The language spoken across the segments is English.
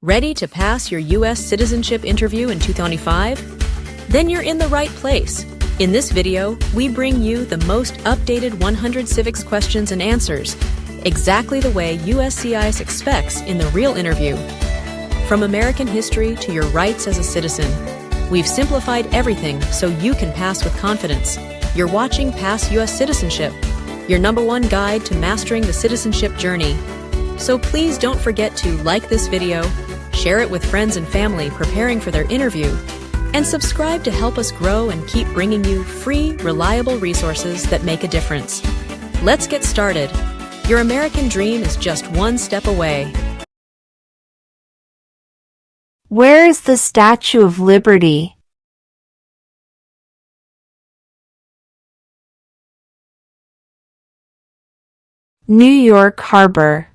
Ready to pass your U.S. citizenship interview in 2025? Then you're in the right place. In this video, we bring you the most updated 100 civics questions and answers, exactly the way USCIS expects in the real interview. From American history to your rights as a citizen, we've simplified everything so you can pass with confidence. You're watching Pass U.S. Citizenship, your #1 guide to mastering the citizenship journey. So please don't forget to like this video, share it with friends and family preparing for their interview, and subscribe to help us grow and keep bringing you free, reliable resources that make a difference. Let's get started. Your American dream is just one step away. Where is the Statue of Liberty? New York Harbor.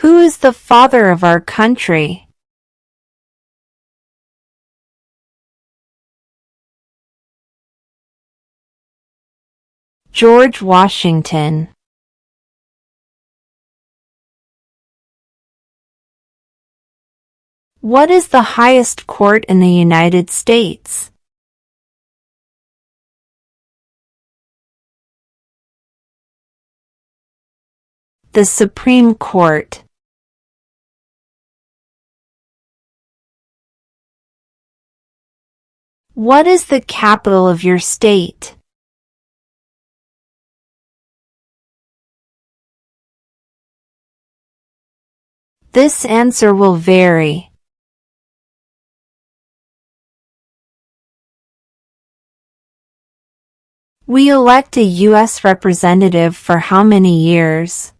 Who is the father of our country? George Washington. What is the highest court in the United States? The Supreme Court. What is the capital of your state? This answer will vary. We elect a U.S. representative for how many years?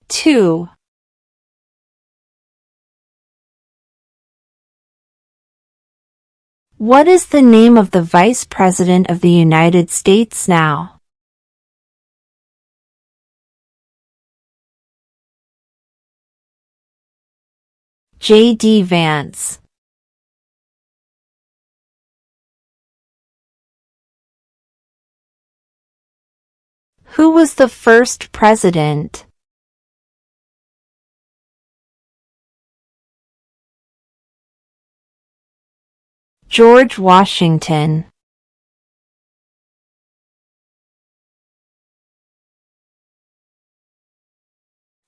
2. What is the name of the Vice President of the United States now? J.D. Vance. Who was the first president? George Washington.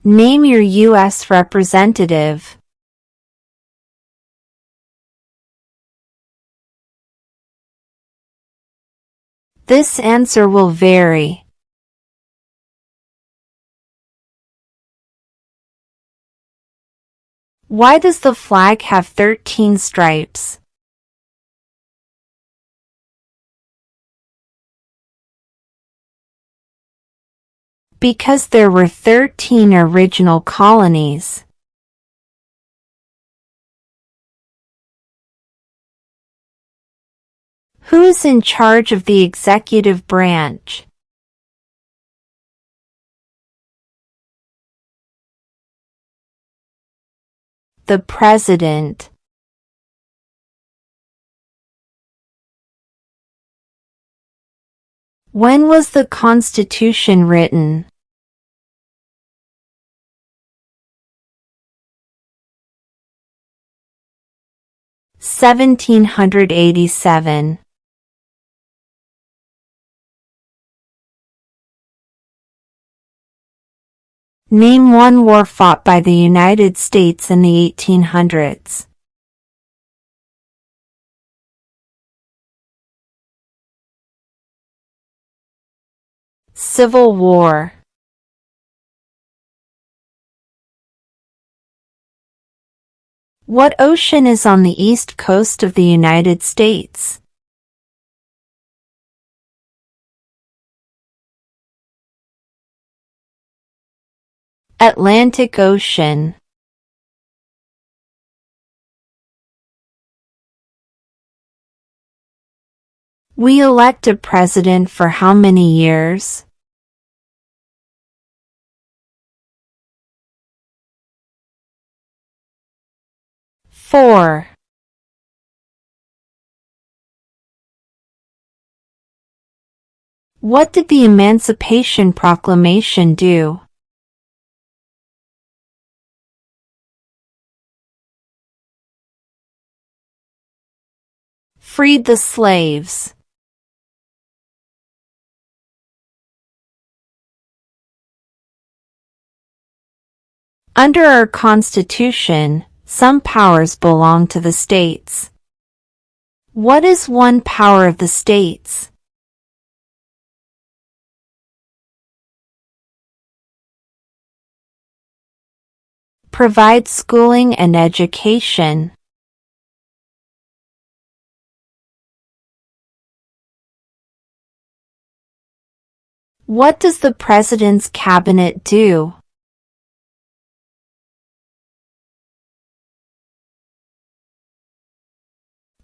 Name your U.S. representative. This answer will vary. Why does the flag have 13 stripes? Because there were 13 original colonies. Who is in charge of the executive branch? The President. When was the Constitution written? 1787. Name one war fought by the United States in the 1800s. Civil War. What ocean is on the east coast of the United States? Atlantic Ocean. We elect a president for how many years? 4. What did the Emancipation Proclamation do? Freed the slaves. Under our Constitution, some powers belong to the states. What is one power of the states? Provide schooling and education. What does the President's Cabinet do?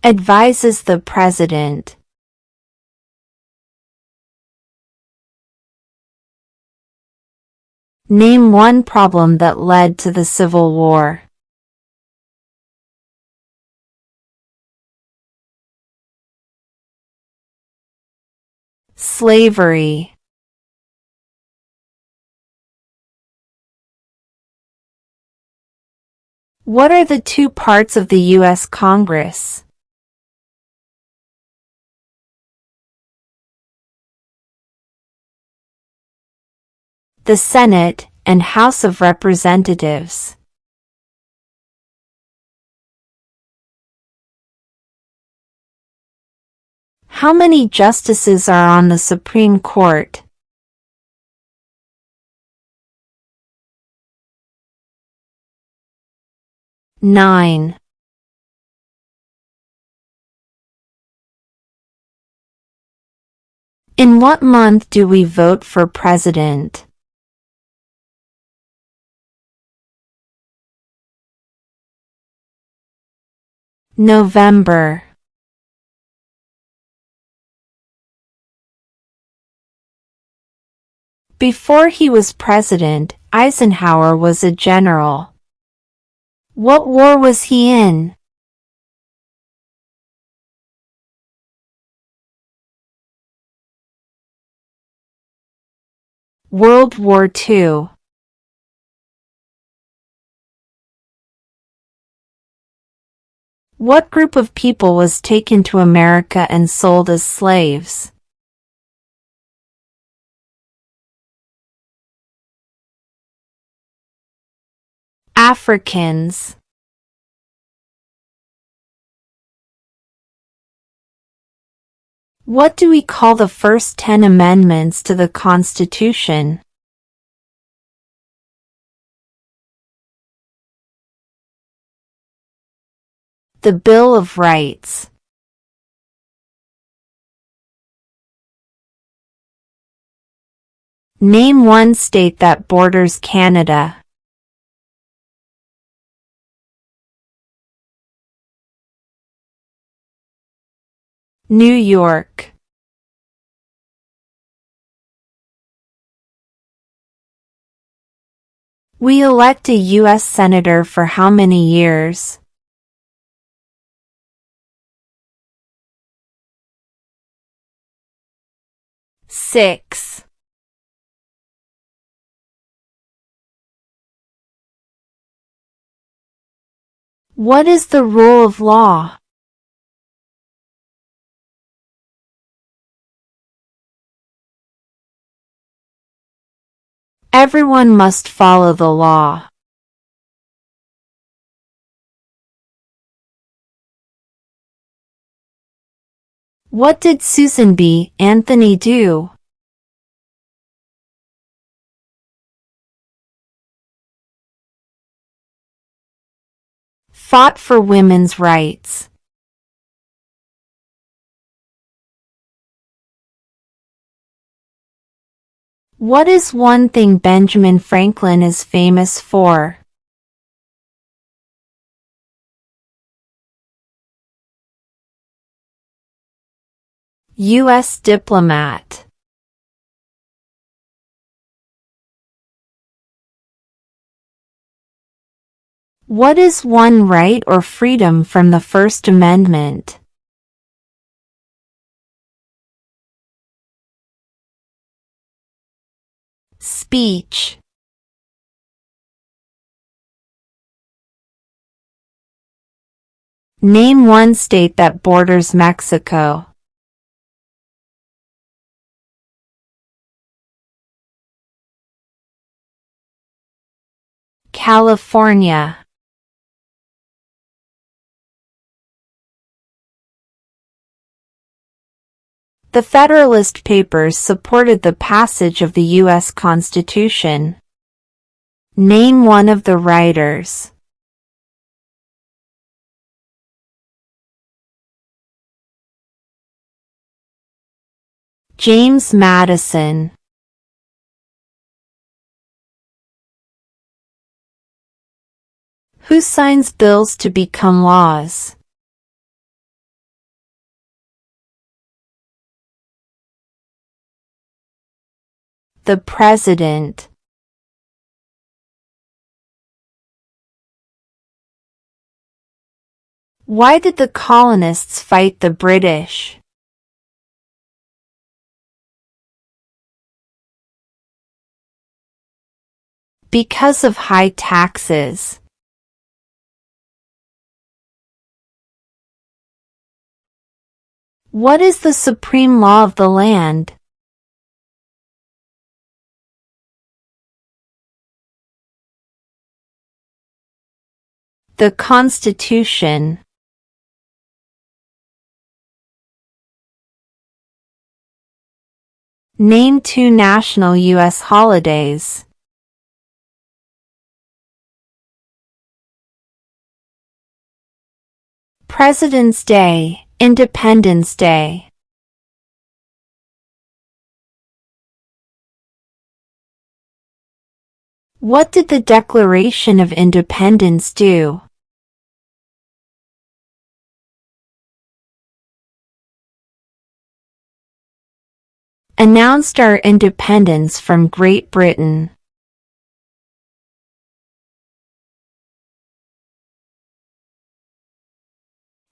Advises the President. Name one problem that led to the Civil War. Slavery. What are the two parts of the U.S. Congress? The Senate and House of Representatives. How many justices are on the Supreme Court? 9. In what month do we vote for president? November. Before he was president, Eisenhower was a general. What war was he in? World War II. What group of people was taken to America and sold as slaves? Africans. What do we call the first 10 amendments to the Constitution? The Bill of Rights. Name one state that borders Canada. New York. We elect a U.S. Senator for how many years? Six. What is the rule of law? Everyone must follow the law. What did Susan B. Anthony do? Fought for women's rights. What is one thing Benjamin Franklin is famous for? U.S. diplomat. What is one right or freedom from the First Amendment? Speech. Name one state that borders Mexico. California. The Federalist Papers supported the passage of the U.S. Constitution. Name one of the writers. James Madison. Who signs bills to become laws? The President. Why did the colonists fight the British? Because of high taxes. What is the supreme law of the land? The Constitution. Name two national U.S. holidays. President's Day, Independence Day. What did the Declaration of Independence do? Announced our independence from Great Britain.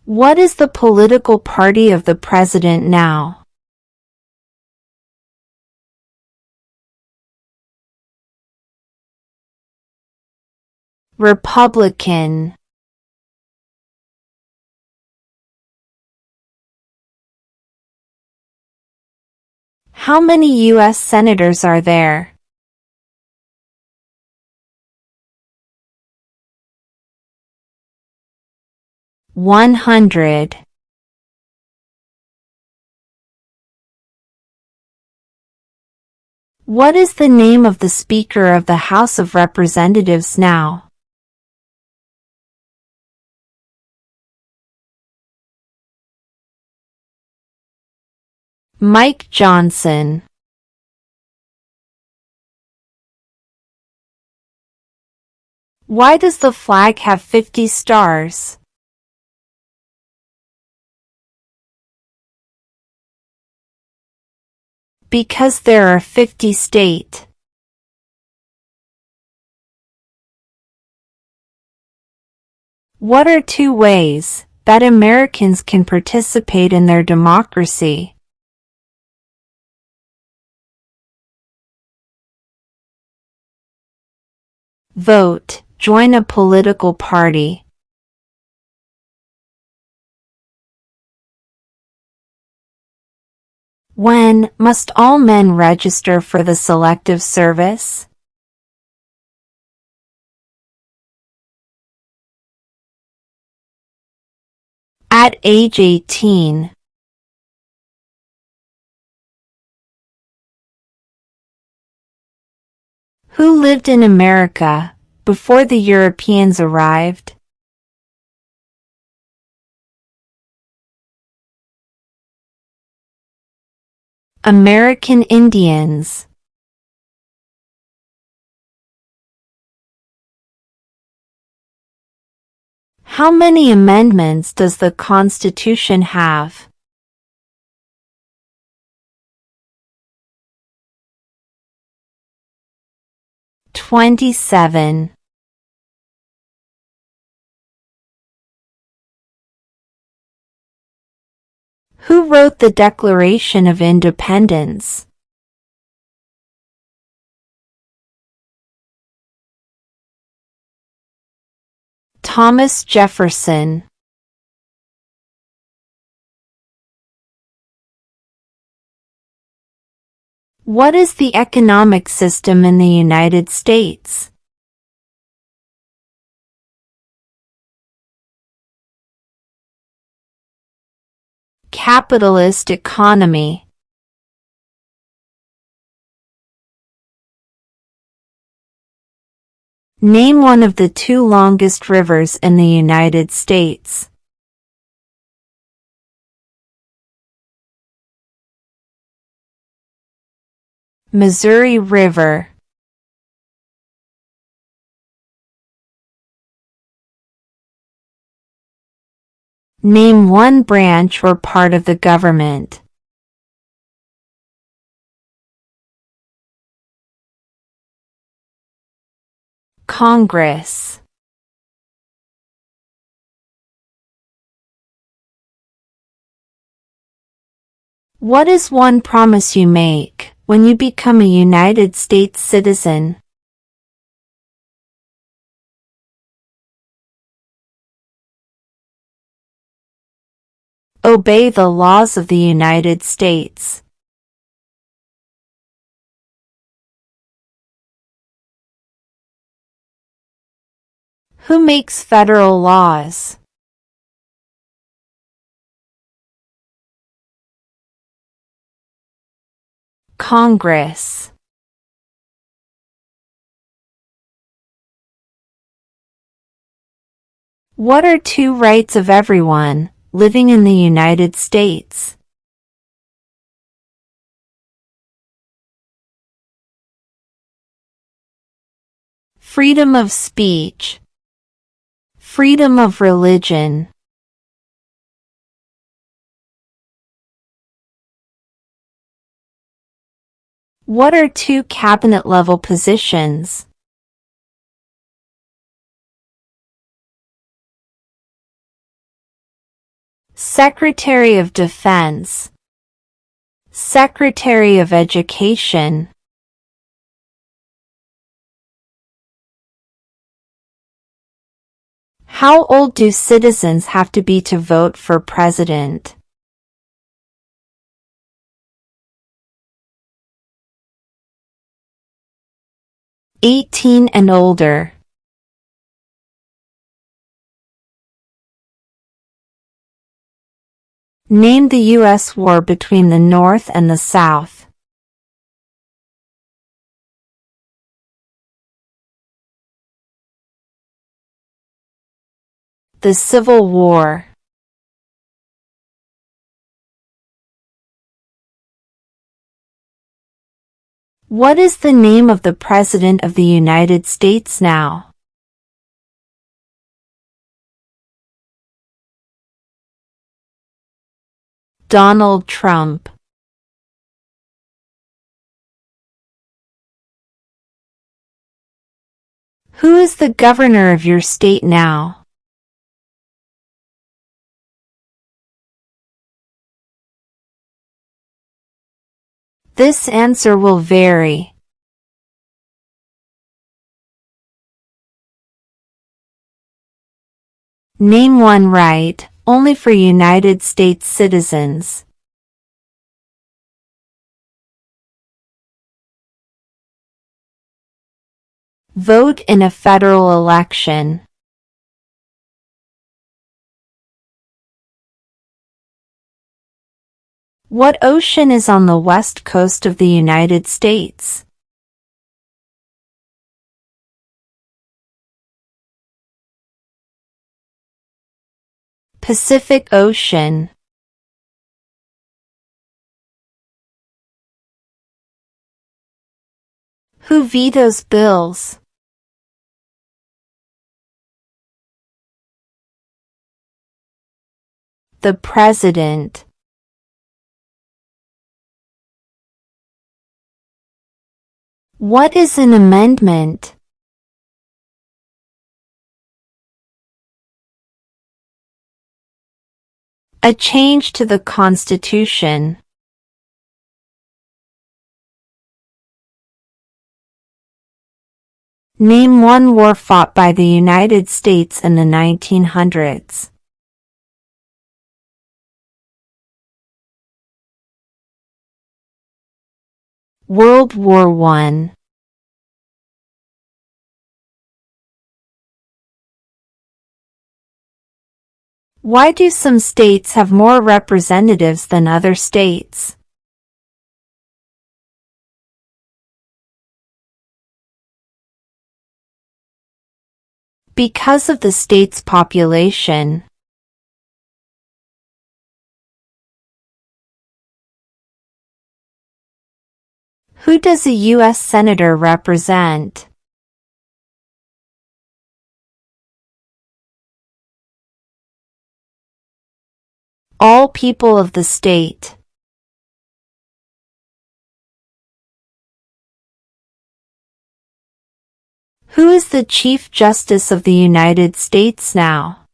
What is the political party of the president now? Republican. How many U.S. senators are there? $100. What is the name of the Speaker of the House of Representatives now? Mike Johnson. Why does the flag have 50 stars? Because there are 50 states. What are two ways that Americans can participate in their democracy? Vote. Join a political party. When must all men register for the Selective Service? At age 18. Who lived in America before the Europeans arrived? American Indians. How many amendments does the Constitution have? 27. Who wrote the Declaration of Independence? Thomas Jefferson. What is the economic system in the United States? Capitalist economy. Name one of the two longest rivers in the United States. Missouri River. Name one branch or part of the government. Congress. What is one promise you make when you become a United States citizen? Obey the laws of the United States. Who makes federal laws? Congress. What are two rights of everyone living in the United States? Freedom of speech. Freedom of religion. What are two cabinet-level positions? Secretary of Defense. Secretary of Education. How old do citizens have to be to vote for president? 18 and older. Name the U.S. war between the North and the South. The Civil War. What is the name of the President of the United States now? Donald Trump. Who is the governor of your state now? This answer will vary. Name one right, only for United States citizens. Vote in a federal election. What ocean is on the west coast of the United States? Pacific Ocean. Who vetoes bills? The President. What is an amendment? A change to the Constitution. Name one war fought by the United States in the 1900s. World War I. Why do some states have more representatives than other states? Because of the state's population. Who does a U.S. Senator represent? All people of the state. Who is the Chief Justice of the United States now?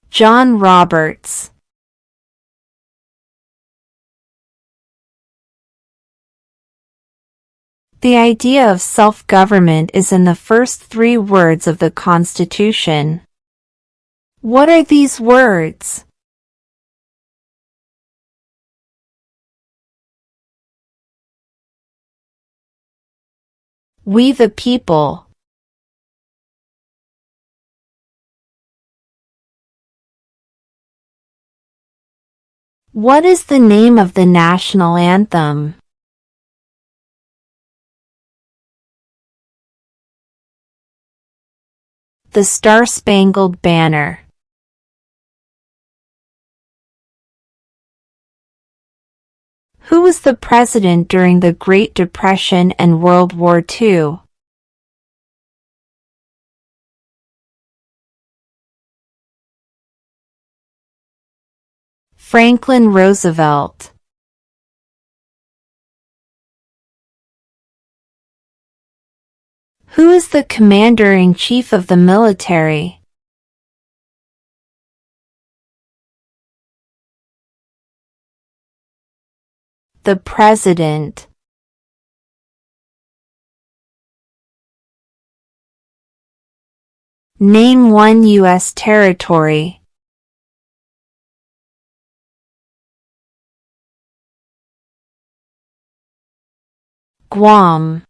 John Roberts. The idea of self-government is in the first 3 words of the Constitution. What are these words? We the people. What is the name of the national anthem? The Star-Spangled Banner. Who was the president during the Great Depression and World War II? Franklin Roosevelt. Who is the commander-in-chief of the military? The president. Name one U.S. territory. Guam.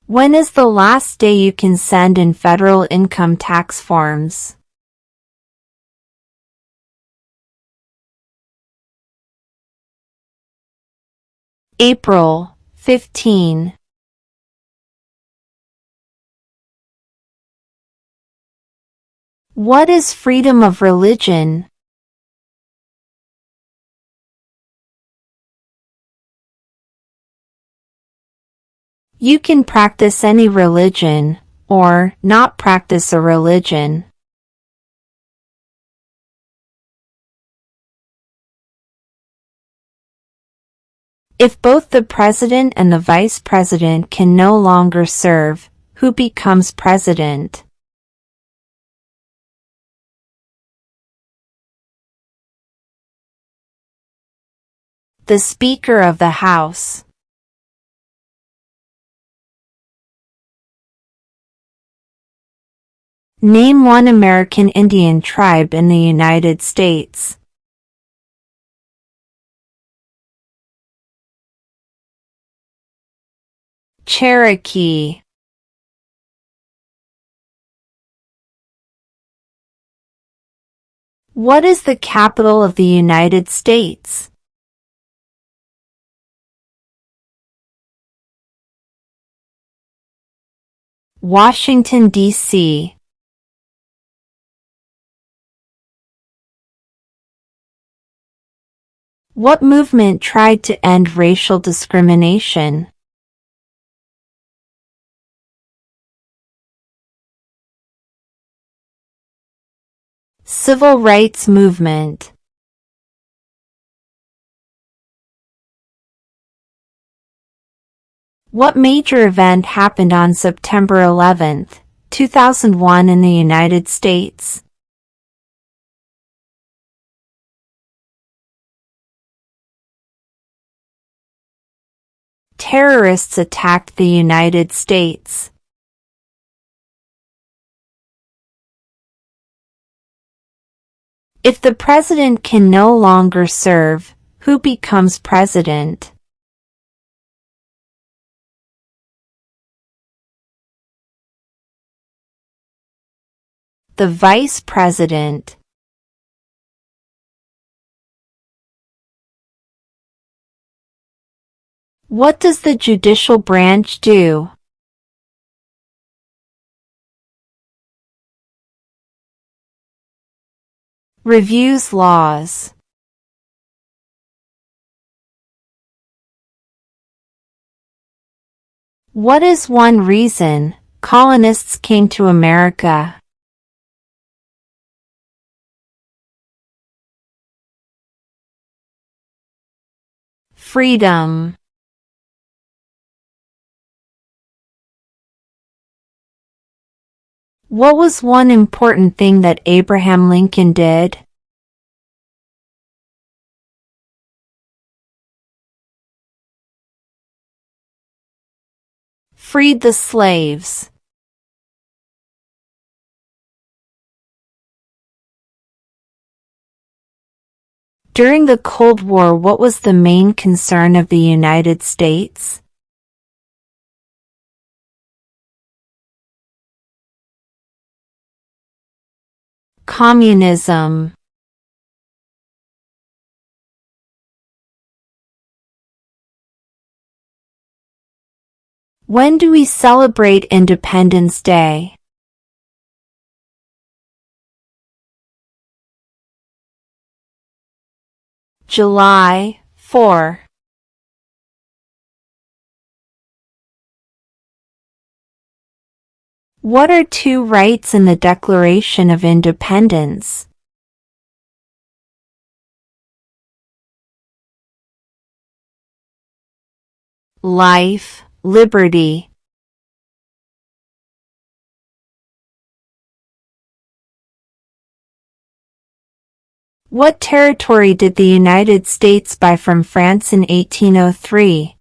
When is the last day you can send in federal income tax forms? April 15. What is freedom of religion? You can practice any religion, or not practice a religion. If both the president and the vice president can no longer serve, who becomes president? The Speaker of the House. Name one American Indian tribe in the United States. Cherokee. What is the capital of the United States? Washington, D.C. What movement tried to end racial discrimination? Civil rights movement. What major event happened on September 11, 2001 in the United States? terrorists attacked the United States? If the president can no longer serve, who becomes president? The vice president. What does the judicial branch do? Reviews laws. What is one reason colonists came to America? Freedom. What was one important thing that Abraham Lincoln did? Freed the slaves. During the Cold War, what was the main concern of the United States? Communism. When do we celebrate Independence Day? July 4. What are two rights in the Declaration of Independence? Life, liberty. What territory did the United States buy from France in 1803?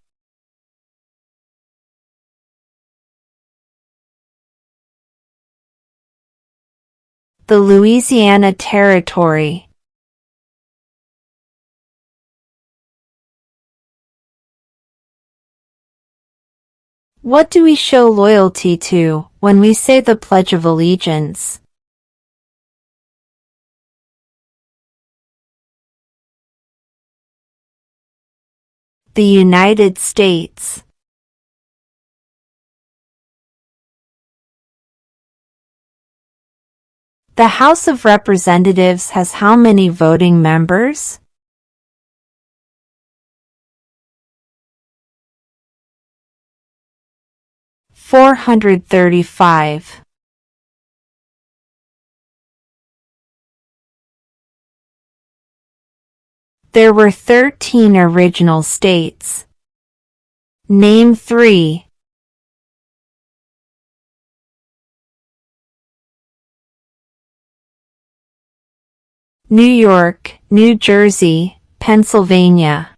The Louisiana Territory. What do we show loyalty to when we say the Pledge of Allegiance? The United States. The House of Representatives has how many voting members? $435. There were 13 original states. Name 3. New York, New Jersey, Pennsylvania.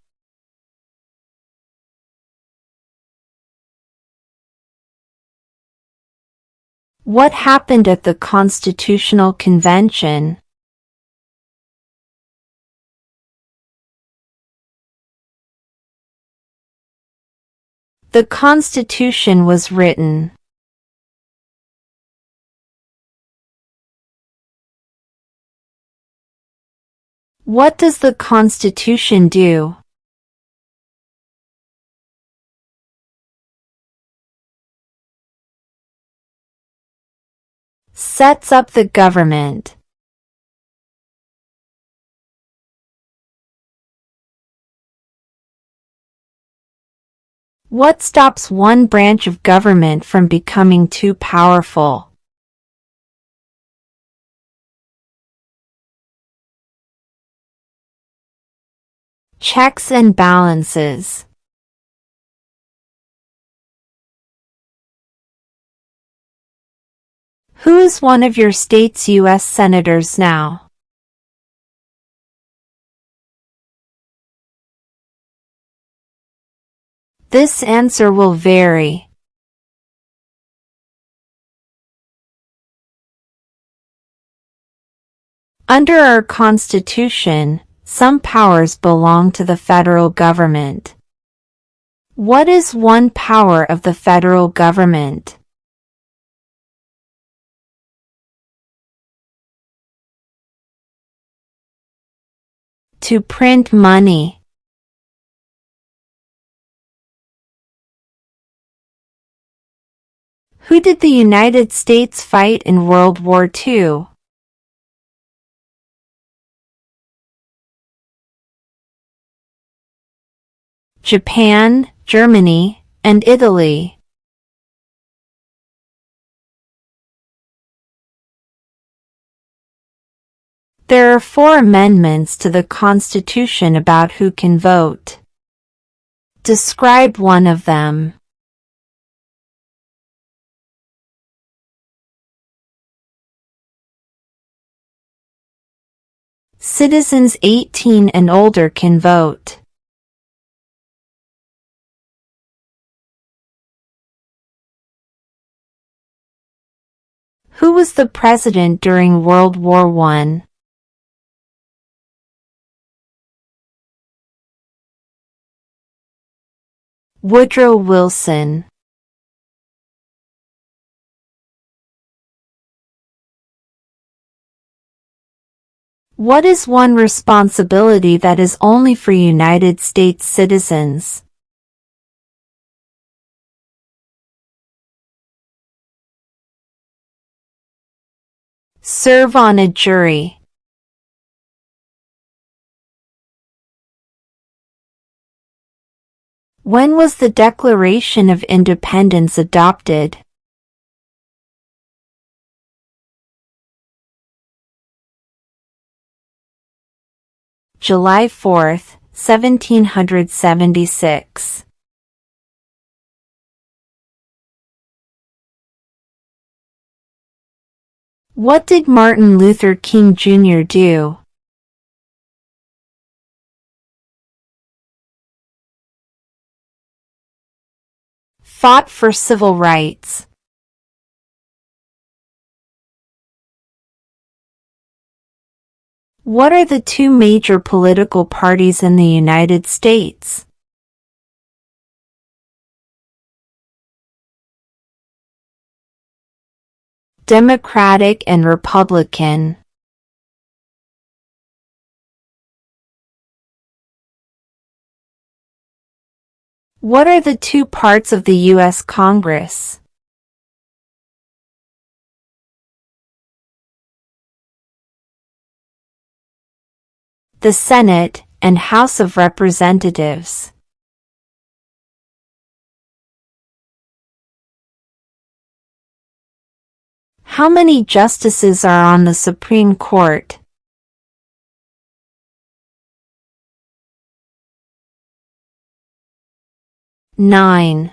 What happened at the Constitutional Convention? The Constitution was written. What does the Constitution do? Sets up the government. What stops one branch of government from becoming too powerful? Checks and balances. Who is one of your state's U.S. senators now? This answer will vary. Under our Constitution, some powers belong to the federal government. What is one power of the federal government? To print money. Who did the United States fight in World War II? Japan, Germany, and Italy. There are 4 amendments to the Constitution about who can vote. Describe one of them. Citizens 18 and older can vote. Who was the president during World War I? Woodrow Wilson. What is one responsibility that is only for United States citizens? Serve on a jury. When was the Declaration of Independence adopted? July 4, 1776. What did Martin Luther King Jr. do? Fought for civil rights. What are the 2 major political parties in the United States? Democratic and Republican. What are the 2 parts of the U.S. Congress? The Senate and House of Representatives. How many justices are on the Supreme Court? 9.